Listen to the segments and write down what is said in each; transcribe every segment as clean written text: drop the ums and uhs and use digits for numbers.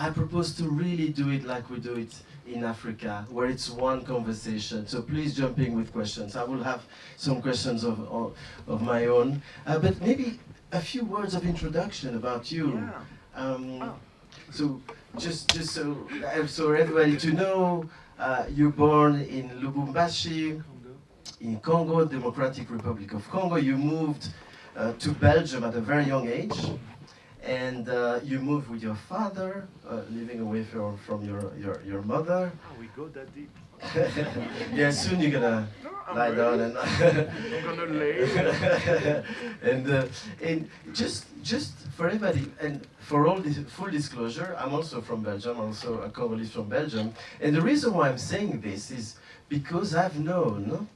I propose to really do it like we do it in Africa, where it's one conversation. So please jump in with questions. I will have some questions of my own, but maybe a few words of introduction about you. Yeah. Um, so just so everybody to know, you're born in Lubumbashi, in Congo, Democratic Republic of Congo. You moved to Belgium at a very young age, and you moved with your father, living away from your mother. Oh, we go that deep. Yeah, soon you're gonna lie down and I'm gonna lay. and just for everybody and for all this full disclosure, I'm also from Belgium, also a Congolese from Belgium, and the reason why I'm saying this is because I've known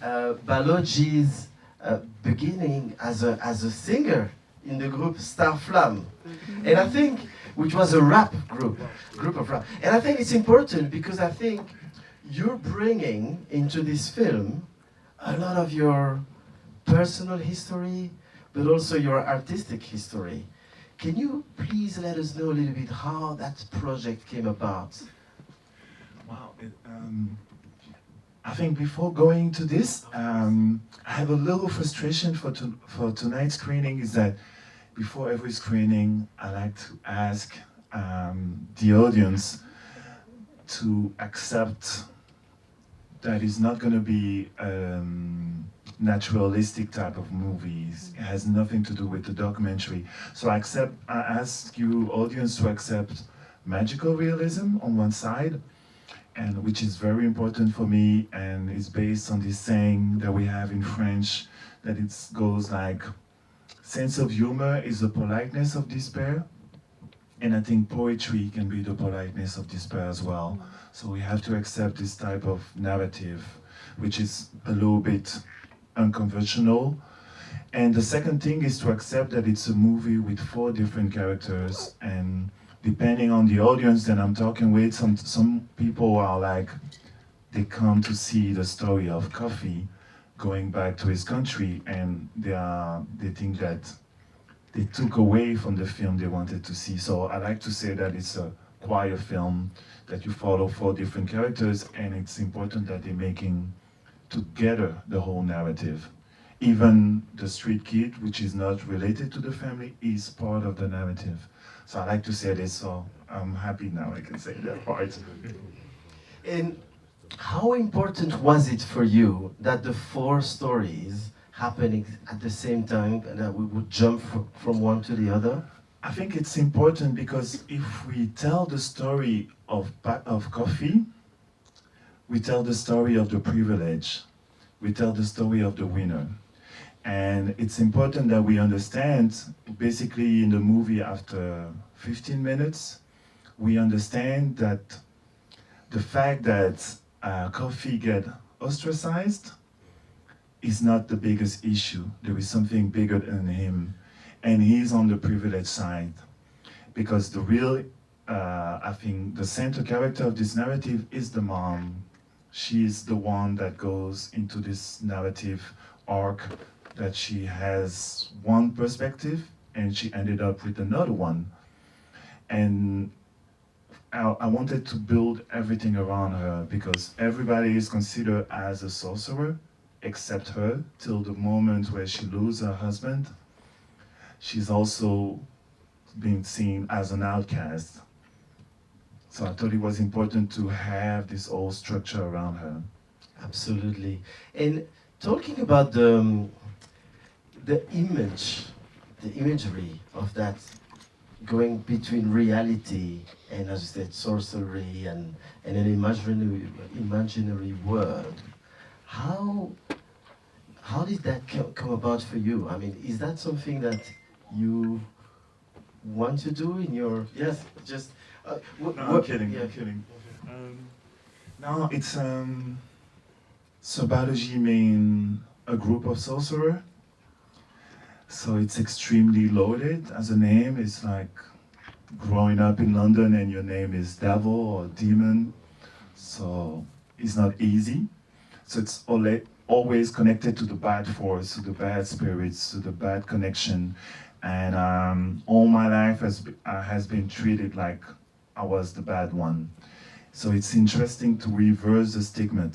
Baloji's beginning as a singer in the group Star Flamme, and I think which was a rap group of rap, and I think it's important because I think you're bringing into this film a lot of your personal history, but also your artistic history. Can you please let us know a little bit how that project came about? Wow. I think before going to this, I have a little frustration for tonight's screening is that before every screening, I like to ask the audience to accept that it's not going to be naturalistic type of movies. It has nothing to do with the documentary. So I ask you audience to accept magical realism on one side, and which is very important for me, and is based on this saying that we have in French that it goes like, sense of humor is the politeness of despair, and I think poetry can be the politeness of despair as well. So we have to accept this type of narrative, which is a little bit unconventional. And the second thing is to accept that it's a movie with 4 different characters, and depending on the audience that I'm talking with, some people are like, they come to see the story of Koffi going back to his country, and they think that they took away from the film they wanted to see. So I like to say that it's a choir film, that you follow 4 different characters, and it's important that they're making together the whole narrative. Even the street kid, which is not related to the family, is part of the narrative. So I like to say this, so I'm happy now I can say that part. And how important was it for you that the 4 stories happening at the same time and that we would jump from one to the other? I think it's important because if we tell the story of Koffi, we tell the story of the privilege, we tell the story of the winner. And it's important that we understand, basically in the movie after 15 minutes, we understand that the fact that Koffi get ostracized is not the biggest issue. There is something bigger than him, and he's on the privileged side. Because the real, I think the center character of this narrative is the mom. She's the one that goes into this narrative arc that she has one perspective and she ended up with another one. And I wanted to build everything around her because everybody is considered as a sorcerer except her till the moment where she loses her husband. She's also being seen as an outcast. So I thought it was important to have this whole structure around her. Absolutely. And talking about the imagery of that going between reality and, as you said, sorcery and an imaginary world, how did that come about for you? I mean, is that something that you want to do in your, yes, just... No, I'm kidding, yeah. I'm kidding. No, it's, so Baloji means a group of sorcerers. So it's extremely loaded as a name. It's like growing up in London and your name is devil or demon. So it's not easy. So it's always connected to the bad force, to the bad spirits, to the bad connection. And all my life has been treated like I was the bad one. So it's interesting to reverse the stigma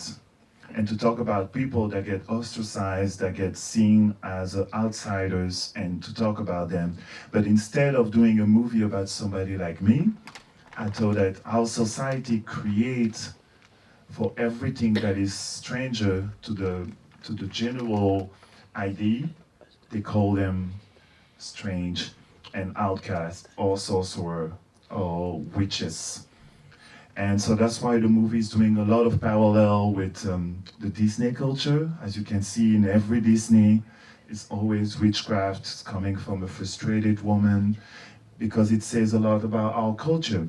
and to talk about people that get ostracized, that get seen as outsiders, and to talk about them. But instead of doing a movie about somebody like me, I thought that our society creates for everything that is stranger to the general idea, they call them strange and outcast or sorcerer or witches. And so that's why the movie is doing a lot of parallel with the Disney culture. As you can see in every Disney, it's always witchcraft coming from a frustrated woman, because it says a lot about our culture.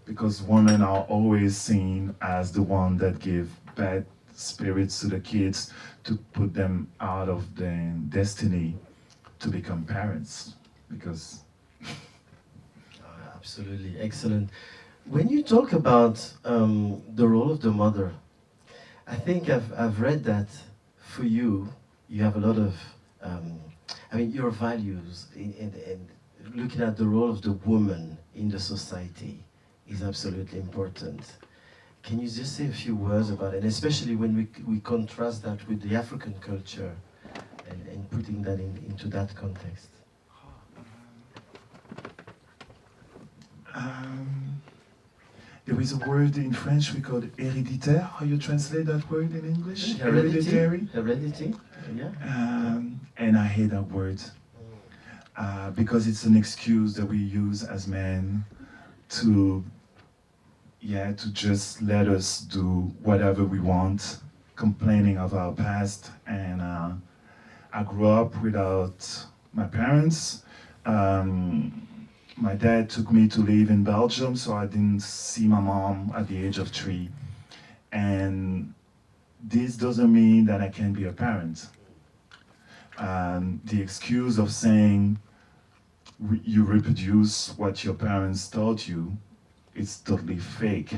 Because women are always seen as the one that give bad spirits to the kids to put them out of their destiny to become parents. Because Absolutely, excellent. When you talk about the role of the mother, I think I've read that for you, you have a lot of, your values in looking at the role of the woman in the society is absolutely important. Can you just say a few words about it, and especially when we contrast that with the African culture and putting that into that context? There is a word in French we call héréditaire. How you translate that word in English? Heredity? Heredity, yeah. And I hate that word because it's an excuse that we use as men to just let us do whatever we want, complaining of our past. And I grew up without my parents. My dad took me to live in Belgium, so I didn't see my mom at the age of 3. And this doesn't mean that I can't be a parent. The excuse of saying you reproduce what your parents taught you, it's totally fake.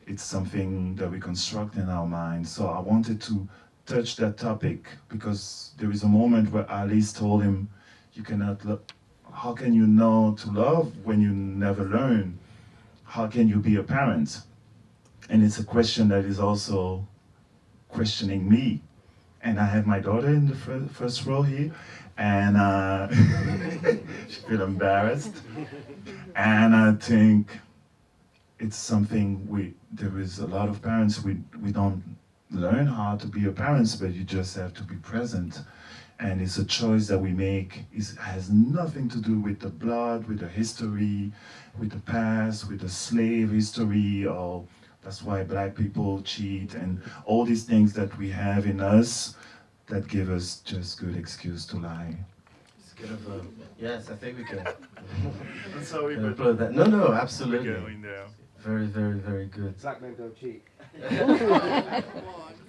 It's something that we construct in our mind. So I wanted to touch that topic because there is a moment where Alice told him, you cannot how can you know to love when you never learn? How can you be a parent? And it's a question that is also questioning me. And I have my daughter in the first row here, and she feels embarrassed. And I think it's something there is a lot of parents, we don't learn how to be a parent, but you just have to be present. And it's a choice that we make. It has nothing to do with the blood, with the history, with the past, with the slave history, or that's why black people cheat, and all these things that we have in us that give us just good excuse to lie. It's kind of a, yes, I think we can. I'm sorry, can but applaud that. No, we're absolutely. going there. Very, very, very good. Black men don't cheat.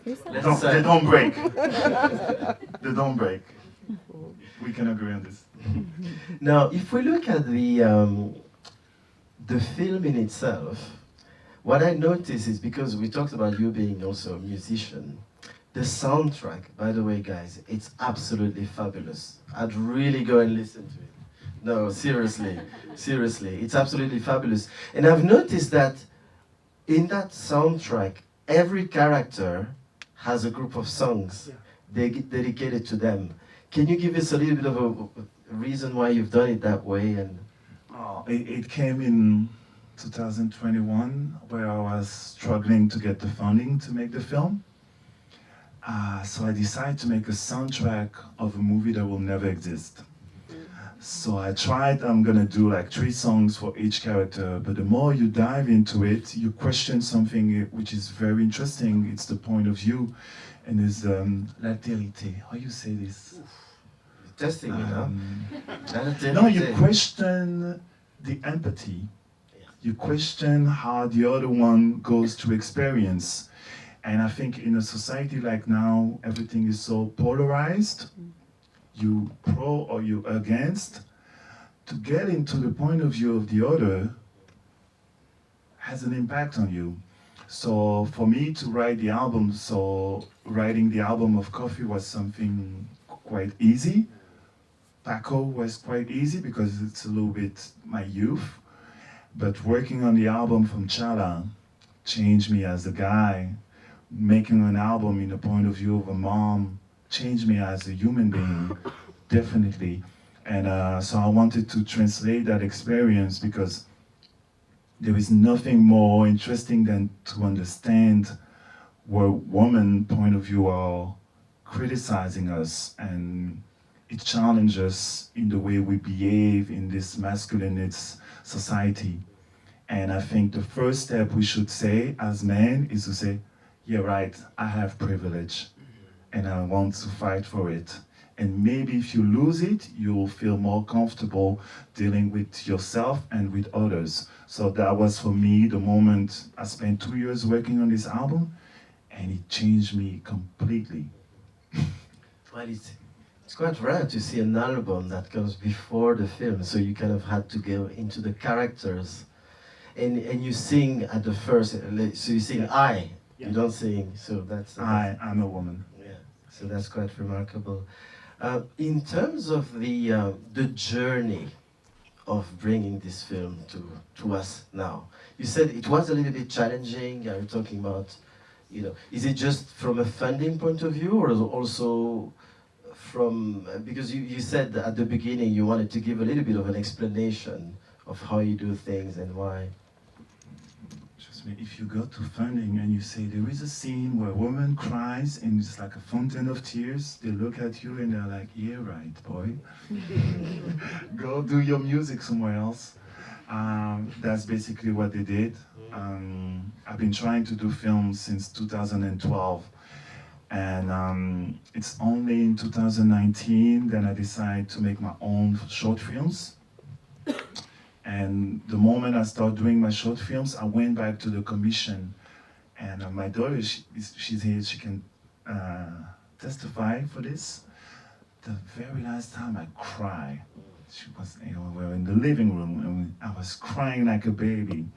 They don't break. They don't break. We can agree on this. Now, if we look at the film in itself, what I notice is, because we talked about you being also a musician, the soundtrack, by the way, guys, it's absolutely fabulous. I'd really go and listen to it. No, seriously, it's absolutely fabulous. And I've noticed that in that soundtrack, every character has a group of songs dedicated to them. Can you give us a little bit of a reason why you've done it that way? And it came in 2021, where I was struggling to get the funding to make the film. So I decided to make a soundtrack of a movie that will never exist. So I tried, I'm gonna do like 3 songs for each character, but the more you dive into it, you question something which is very interesting. It's the point of view, and it's l'altérité. How you say this? testing, you know? No, you question the empathy. You question how the other one goes through experience. And I think in a society like now, everything is so polarized. You pro or you against. To get into the point of view of the other has an impact on you. So for me to write the album, writing the album of Koffi was something quite easy. Paco was quite easy because it's a little bit my youth. But working on the album from Chala changed me as a guy. Making an album in the point of view of a mom changed me as a human being, definitely. And so I wanted to translate that experience because there is nothing more interesting than to understand where women point of view are criticizing us, and it challenges us in the way we behave in this masculinist society. And I think the first step we should say as men is to say, yeah, right, I have privilege and I want to fight for it. And maybe if you lose it, you will feel more comfortable dealing with yourself and with others. So that was for me the moment I spent 2 years working on this album, and it changed me completely. Well, it's quite rare to see an album that comes before the film, so you kind of had to go into the characters. And you sing at the first, so you sing I, you don't sing, so that's... I'm a woman. Yeah, so that's quite remarkable. In terms of the journey of bringing this film to us now, you said it was a little bit challenging. Are you talking about, is it just from a funding point of view, or also from, because you said at the beginning you wanted to give a little bit of an explanation of how you do things and why? If you go to funding and you say there is a scene where a woman cries and it's like a fountain of tears, they look at you and they're like, yeah, right, boy. Go do your music somewhere else. That's basically what they did. I've been trying to do films since 2012. And it's only in 2019 that I decided to make my own short films. And the moment I started doing my short films, I went back to the commission. And my daughter, she's here, she can testify for this. The very last time I cried, she was, we were in the living room and I was crying like a baby.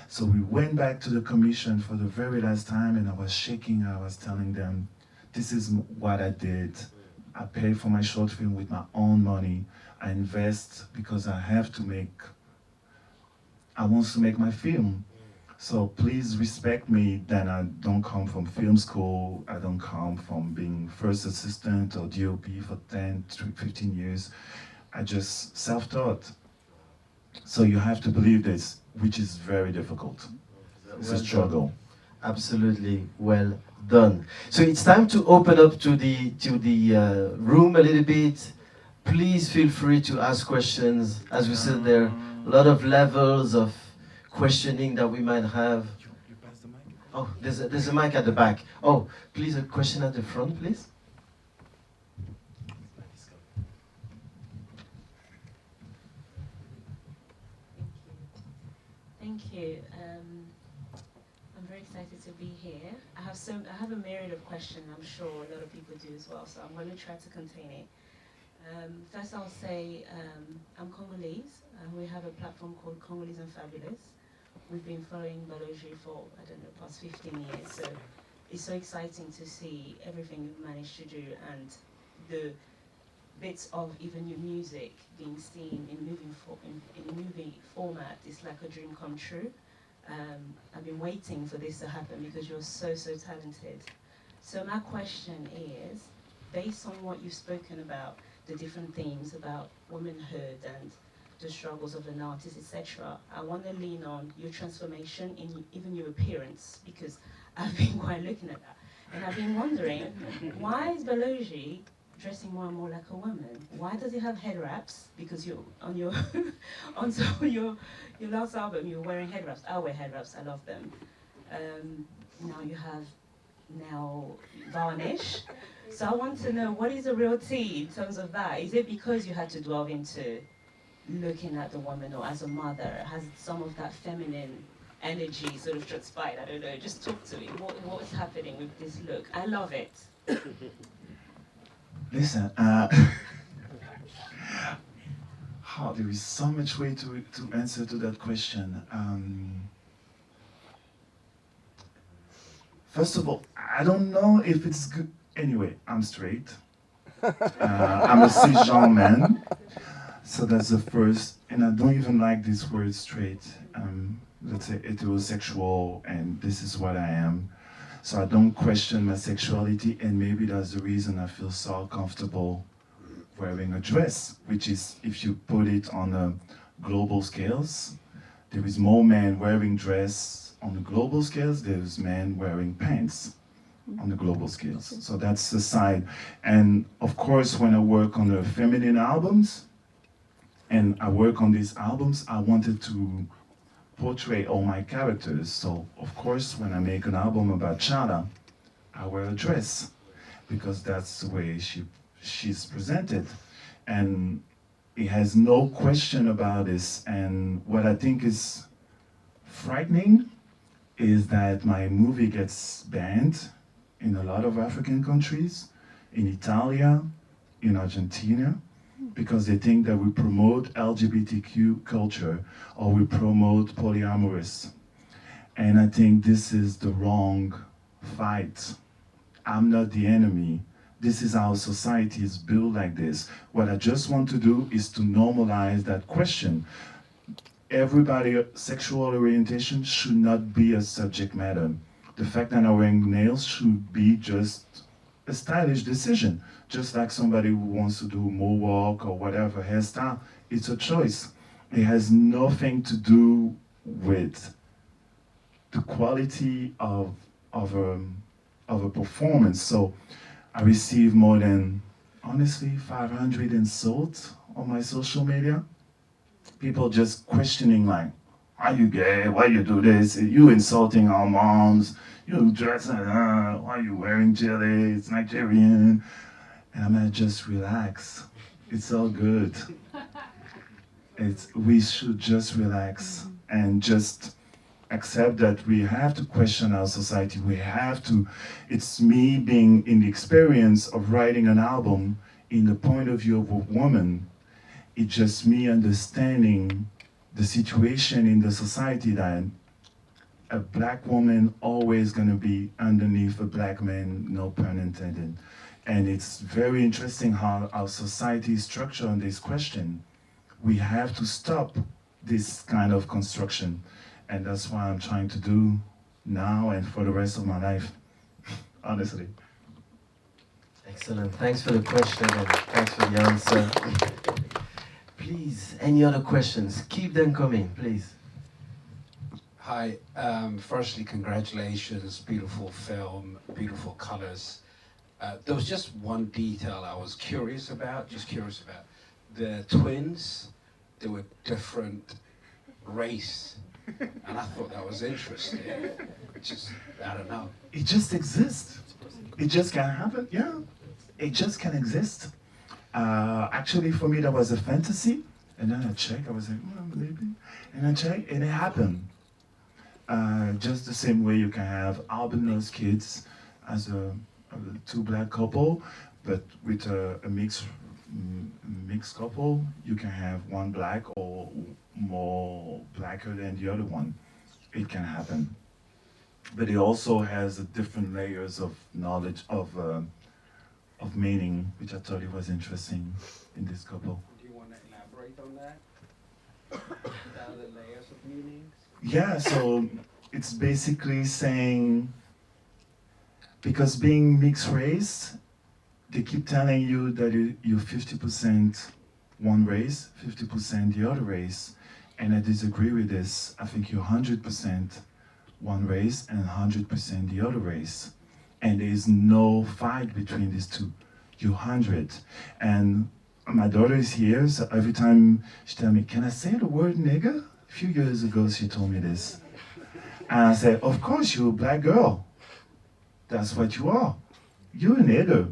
So we went back to the commission for the very last time and I was shaking. I was telling them, this is what I did. I pay for my short film with my own money. I invest because I want to make my film. So please respect me that I don't come from film school. I don't come from being first assistant or DOP for 10, 15 years. I just self-taught. So you have to believe this, which is very difficult. It's a struggle. Absolutely well done. So it's time to open up to the room a little bit. Please feel free to ask questions. As we said, there are a lot of levels of questioning that we might have. You pass the mic? Oh, there's a mic at the back. Oh, please, a question at the front, please. Thank you. I'm very excited to be here. I have a myriad of questions. I'm sure a lot of people do as well, so I'm going to try to contain it. First, I'll say I'm Congolese. We have a platform called Congolese and Fabulous. We've been following Baloji for, I don't know, past 15 years. So it's so exciting to see everything you've managed to do and the bits of even your music being seen in movie format. It's like a dream come true. I've been waiting for this to happen because you're so talented. So my question is, based on what you've spoken about, the different themes about womanhood and the struggles of an artist, etc., I want to lean on your transformation in even your appearance, because I've been quite looking at that. And I've been wondering, why is Baloji dressing more and more like a woman? Why does he have head wraps? Because you're on your your last album, you're wearing head wraps. I wear head wraps, I love them. Now you have varnish. So I want to know, what is the real tea in terms of that? Is it because you had to delve into looking at the woman, or as a mother, has some of that feminine energy sort of transpired? I don't know, just talk to me. What is happening with this look? I love it. Listen, there is so much way to answer to that question. First of all, I don't know if it's good. Anyway, I'm straight. I'm a cisgenre man. So that's the first, and I don't even like this word straight. Let's say heterosexual, and this is what I am. So I don't question my sexuality, and maybe that's the reason I feel so comfortable wearing a dress, which is, if you put it on a global scales, there is more men wearing dress on the global scales, there's men wearing pants on the global scales. So that's the side. And of course, when I work on the feminine albums, and I work on these albums, I wanted to portray all my characters. So of course, when I make an album about Chala, I wear a dress because that's the way she's presented. And it has no question about this. And what I think is frightening is that my movie gets banned in a lot of African countries, in Italia, in Argentina, because they think that we promote LGBTQ culture or we promote polyamorous. And I think this is the wrong fight. I'm not the enemy. This is how society is built like this. What I just want to do is to normalize that question. Everybody's sexual orientation should not be a subject matter. The fact that I'm wearing nails should be just a stylish decision. Just like somebody who wants to do mohawk or whatever hairstyle, it's a choice. It has nothing to do with the quality of a performance. So I receive more than, honestly, 500 insults on my social media. People just questioning like, are you gay? Why you do this? You insulting our moms. You dressing, why you wearing jelly? It's Nigerian. And I'm like, just relax. It's all good. We should just relax and just accept that we have to question our society. We have to, it's me being in the experience of writing an album in the point of view of a woman. It's just me understanding the situation in the society that a black woman always gonna be underneath a black man, no pun intended. And it's very interesting how our society is structured on this question. We have to stop this kind of construction. And that's what I'm trying to do now and for the rest of my life, honestly. Excellent. Thanks for the question and thanks for the answer. Please, any other questions? Keep them coming, please. Hi. Firstly, congratulations. Beautiful film, beautiful colors. There was just one detail I was curious about. The twins, they were different race. And I thought that was interesting. I don't know. It just exists. It just can happen, yeah. It just can exist. Actually, for me, that was a fantasy. And then I checked, I was like, well, maybe. And I checked, and it happened. Just the same way you can have albinose kids as a two black couple, but with a mixed couple, you can have one black or more blacker than the other one. It can happen. But it also has different layers of knowledge, of meaning, which I thought it was interesting in this couple. Do you want to elaborate on that? The layers of meanings? Yeah, so it's basically saying, because being mixed race, they keep telling you that you're 50% one race, 50% the other race. And I disagree with this. I think you're 100% one race and 100% the other race. And there's no fight between these two. You're 100. And my daughter is here, so every time she tells me, can I say the word nigger? A few years ago, she told me this. And I said, of course, you're a black girl. That's what you are. You're a nigger.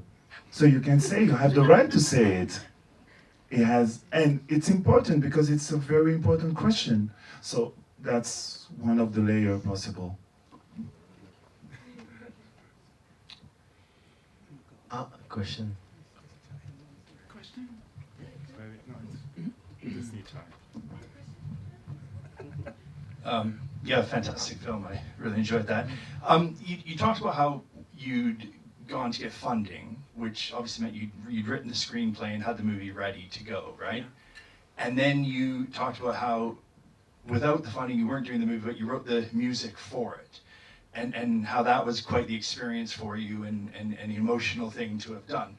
So you can say, you have the right to say it. It has, and it's important because it's a very important question. So that's one of the layers possible. Question. Question? Very nice. You just need time. Yeah, fantastic film. I really enjoyed that. You talked about how you'd gone to get funding, which obviously meant you'd written the screenplay and had the movie ready to go, right? and then you talked about how without the funding you weren't doing the movie, but you wrote the music for it, and how that was quite the experience for you and an emotional thing to have done.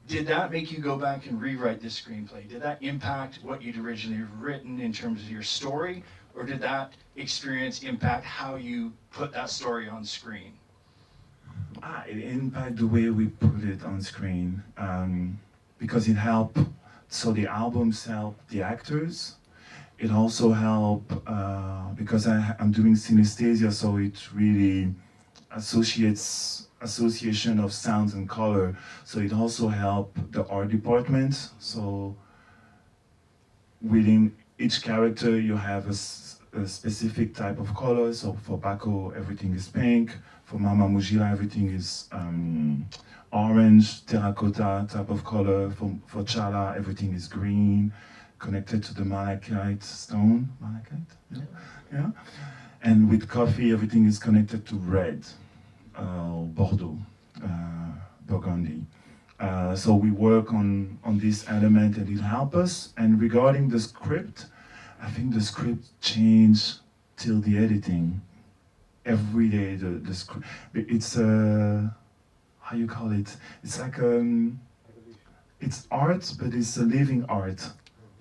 Did that make you go back and rewrite the screenplay? Did that impact what you'd originally written in terms of your story, or did that experience impact how you put that story on screen? It impacted the way we put it on screen, because it helped. So the albums help the actors. It also helped because I'm doing synesthesia, so it really association of sounds and color. So it also helped the art department. So within each character, you have a specific type of color. So for Bako, everything is pink. For Mama Mujira, everything is orange, terracotta type of color. For Chala, everything is green, connected to the malachite stone. Malachite? Yeah. And with Koffi, everything is connected to red, Bordeaux, Burgundy. So we work on this element and it helps us. And regarding the script, I think the script changed till the editing. Every day the script, it's how you call it? It's like it's art, but it's a living art.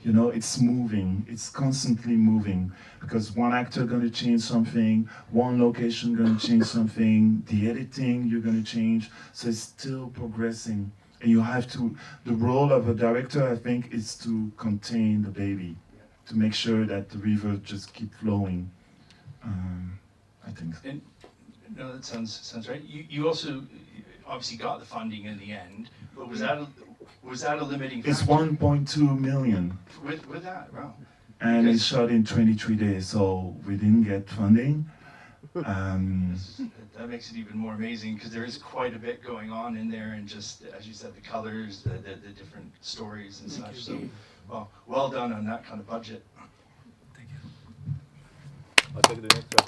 You know, it's moving. It's constantly moving because one actor gonna change something, one location gonna change something, the editing you're gonna change. So it's still progressing, and you have to. The role of a director, I think, is to contain the baby, to make sure that the river just keep flowing. I think. And no, that sounds right. You also obviously got the funding in the end, but was that a limiting factor? It's 1.2 million. With that, wow. And it's shot in 23 days, so we didn't get funding. That makes it even more amazing because there is quite a bit going on in there, and just as you said, the colors, the different stories and such. So, well done on that kind of budget. Thank you. I'll take the next one.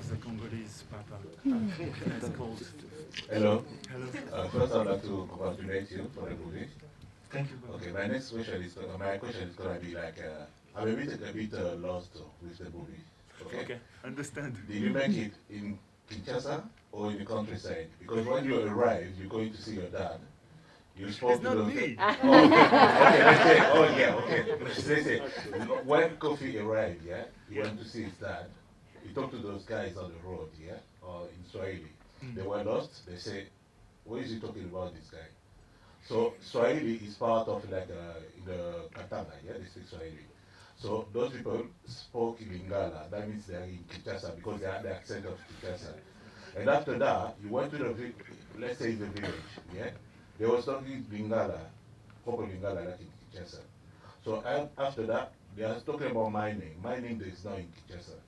The Congolese Papa. That's called. Hello. Hello. First, I'd like to congratulate you for the movie. Thank you. Okay, my next question is my question is gonna be like I'm a bit lost with the movie. Okay, understand. Did you make it in Kinshasa or in the countryside? Because when you arrive, you're going to see your dad. You spoke It's to not the. me. Oh, okay, let's say. Oh yeah, okay. Let's say when Koffi arrived, yeah, he went to see his dad. He talked to those guys on the road, yeah, or in Swahili. They were lost. They say, "What is he talking about, this guy?" So Swahili is part of like the Katanga, yeah, they speak Swahili. So those people spoke Lingala. That means they're in Kinshasa because they had the accent of Kinshasa. And after that, you went to the let's say the village, yeah. They were talking Lingala, proper Lingala like in Kinshasa. So after that, they are talking about mining. Mining is not in Kinshasa.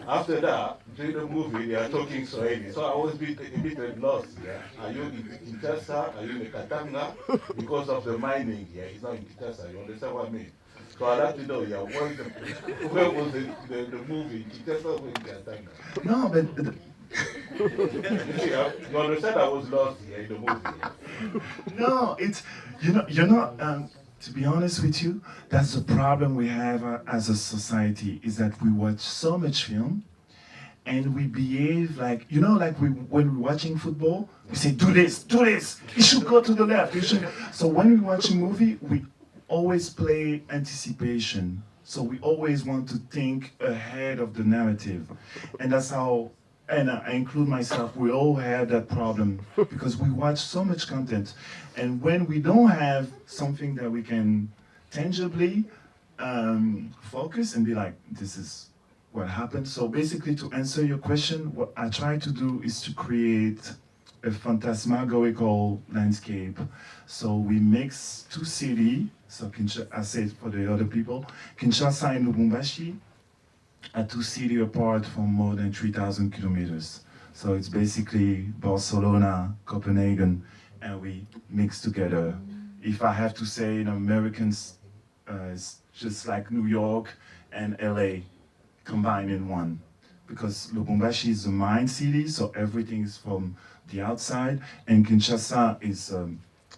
After that, during the movie, they are talking Swahili. So I was a bit lost. Yeah? Are you in Kinshasa? Are you in Katanga? Because of the mining, yeah, it's not in Kinshasa. You understand what I mean? So I'd like to know, yeah, where was the movie? Kinshasa or in Katanga? No, but You see, you understand I was lost here in the movie. Yeah? no, it's you're not. To be honest with you, that's the problem we have as a society, is that we watch so much film and we behave like, like when we're watching football, we say, do this, you should go to the left, you should. So when we watch a movie, we always play anticipation. So we always want to think ahead of the narrative. And that's how, and I include myself, we all have that problem because we watch so much content. And when we don't have something that we can tangibly focus and be like, this is what happened. So basically, to answer your question, what I try to do is to create a phantasmagorical landscape. So we mix two cities, so I say it for the other people, Kinshasa and Lubumbashi are two cities apart for more than 3,000 kilometers. So it's basically Barcelona, Copenhagen, and we mix together. If I have to say in Americans, it's just like New York and LA combined in one. because Lubumbashi is a mine city, so everything is from the outside, and Kinshasa is a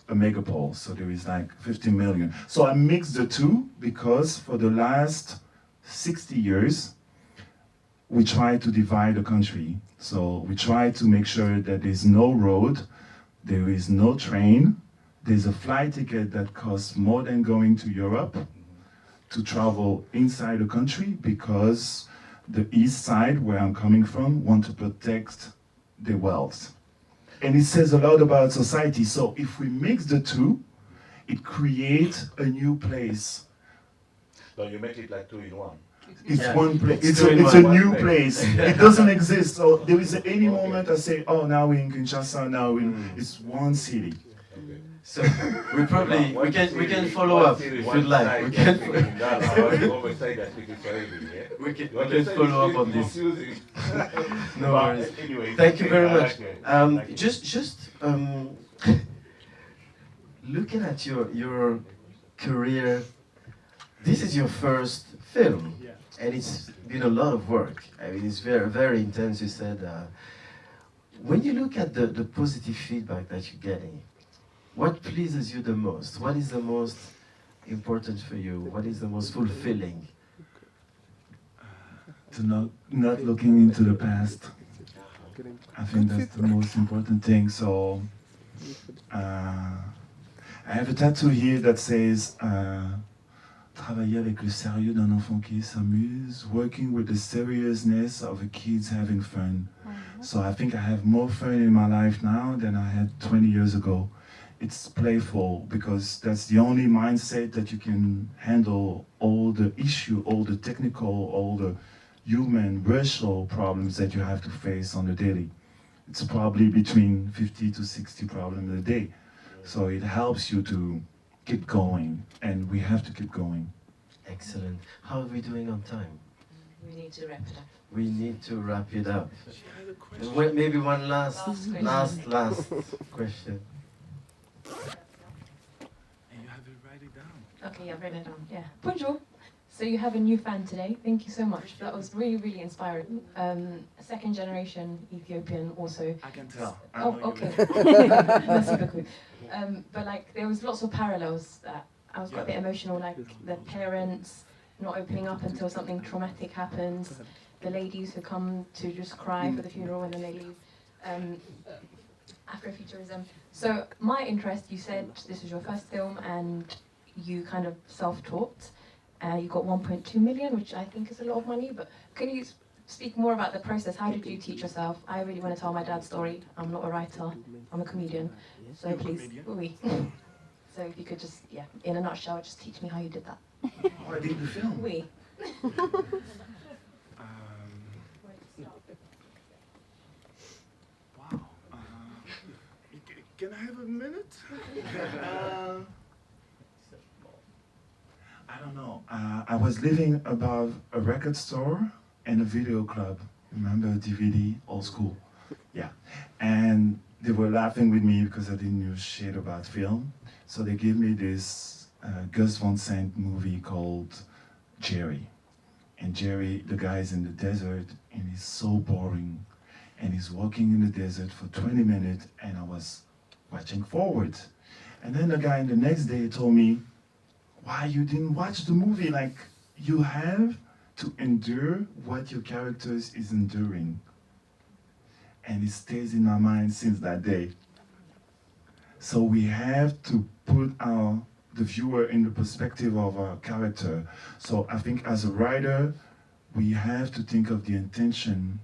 megapole, so there is like 50 million. So I mixed the two because for the last 60 years, we try to divide the country. So we try to make sure that there's no road, there is no train, there's a flight ticket that costs more than going to Europe to travel inside the country, because the east side, where I'm coming from, want to protect their wealth. And it says a lot about society. So if we mix the two, it creates a new place. So you make it like 2 in 1. It's Yeah. one place. It's It's two a in one. new place. It doesn't exist. So there is any moment I say, oh, now we're in Kinshasa. Now it's one city. Okay. So we probably One we city, can follow one up city, if one you'd like. side We that's can speaking Ghana, or other side that's speaking Swahili, yeah? we can You understand? follow up It's on this. confusing. No But worries. anyway, Thank you very I much. like it. I like it. Just looking at your career, this is your first film, and it's been a lot of work. I mean, it's very intense. You said when you look at the positive feedback that you're getting, what pleases you the most? What is the most important for you? What is the most fulfilling? To not looking into the past. I think that's the most important thing. So I have a tattoo here that says travailler avec le sérieux d'un enfant qui s'amuse, working with the seriousness of a kids having fun. So I think I have more fun in my life now than I had 20 years ago. It's playful because that's the only mindset that you can handle all the issue, all the technical, all the human, racial problems that you have to face on the daily. It's probably between 50 to 60 problems a day. So it helps you to keep going, and we have to keep going. Excellent. How are we doing on time? We need to wrap it up. We need to wrap it up. She had a question. Maybe one last Last question. question. And you have to write it down. Okay, I've written it down. Yeah. Bonjour. So you have a new fan today. Thank you so much. That was really inspiring. Second generation Ethiopian also. I can tell. Oh, okay. Merci beaucoup. But like there was lots of parallels that I was quite a bit emotional, like the parents not opening up until something traumatic happens, the ladies who come to just cry for the funeral and then they leave. Afrofuturism. So my interest, you said this was your first film and you kind of self-taught. You got 1.2 million, which I think is a lot of money, but can you speak more about the process? How did you teach yourself? I really want to tell my dad's story. I'm not a writer, I'm a comedian. So You're a please, comedian? oui. So if you could just, yeah, in a nutshell, just teach me how you did that. Oh, I did the film. Oui. Wow. Can I have a minute? I don't know. I was living above a record store and a video club. Remember DVD, old school? Yeah. And they were laughing with me because I didn't know shit about film. So they gave me this Gus Van Sant movie called Jerry. And Jerry, the guy is in the desert and he's so boring. And he's walking in the desert for 20 minutes and I was watching forward. And then the guy the next day told me, why you didn't watch the movie? Like, you have to endure what your characters is enduring. And it stays in my mind since that day. So we have to put the viewer in the perspective of our character. So I think as a writer, we have to think of the intention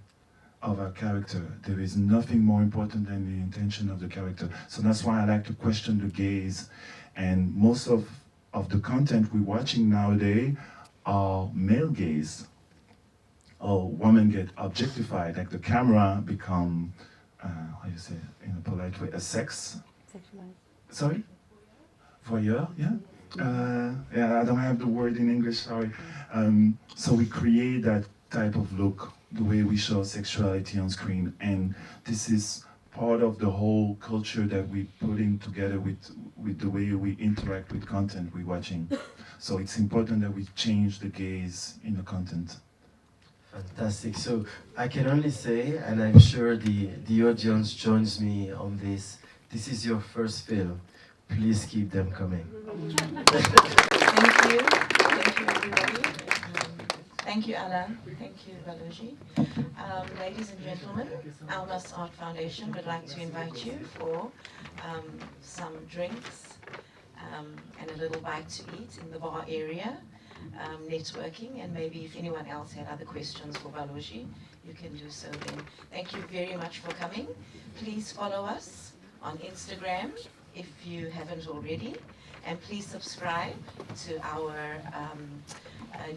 of our character. There is nothing more important than the intention of the character. So that's why I like to question the gaze. And most of the content we're watching nowadays are male gaze. Or women get objectified, like the camera become, how you say it in a polite way, a sex? Sexualized. Sorry? Voyeur, yeah? Yeah, I don't have the word in English, sorry. So we create that type of look, the way we show sexuality on screen. And this is part of the whole culture that we're putting together with the way we interact with content we're watching. So it's important that we change the gaze in the content. Fantastic. So I can only say, and I'm sure the audience joins me on this, this is your first film. Please keep them coming. Thank you. Thank you, everybody. Thank you, Alain. Thank you, Baloji. Ladies and gentlemen, Almas Art Foundation would like to invite you for some drinks and a little bite to eat in the bar area, networking, and maybe if anyone else had other questions for Baloji, you can do so then. Thank you very much for coming. Please follow us on Instagram if you haven't already, and please subscribe to our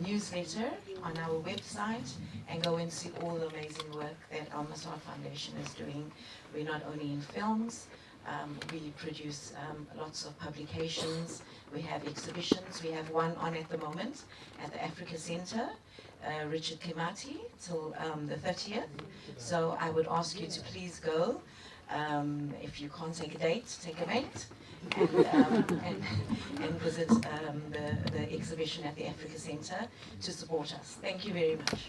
newsletter on our website and go and see all the amazing work that Almas Art Foundation is doing. We're not only in films, we produce lots of publications, we have exhibitions. We have one on at the moment at the Africa Center, Richard Kimati, till the 30th. So I would ask you to please go. If you can't take a date, take a mate, and visit the exhibition at the Africa Center to support us. Thank you very much.